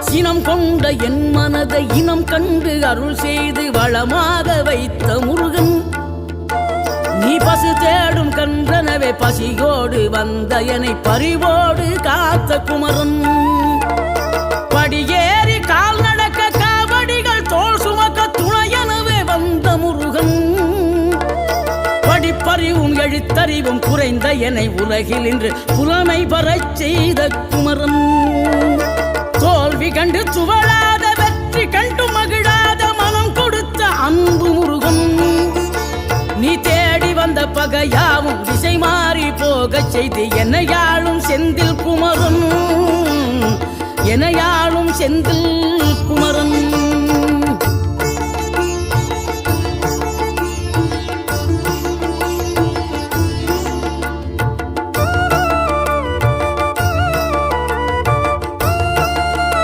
சினம் கொண்ட என் மனதை இனம் கண்டு அருள் செய்து வளமாக வைத்த முருகன், நீ பசு தேடும் கன்றனவே பசியோடு வந்த என்னை பறிவோடு காத்த குமரன், படியேறி கால் நடக்க காவடிகள் தோல் சுமக்க துணையனவே வந்த முருகன், படிப்பறிவும் எழுத்தறிவும் குறைந்த என்னை உலகில் இன்று புலமை பெறச் செய்த குமரன், தோல்வி கண்டு துவளாத வெற்றி கண்டு மகிழாத மனம் கொடுத்த அன்பு முருகன், நீ தேடி வந்த பகையாவும் திசை மாறி போகச் செய்து என்னையாளும் செந்தில் குமரன், என்னையாளும் செந்தில் குமரன்.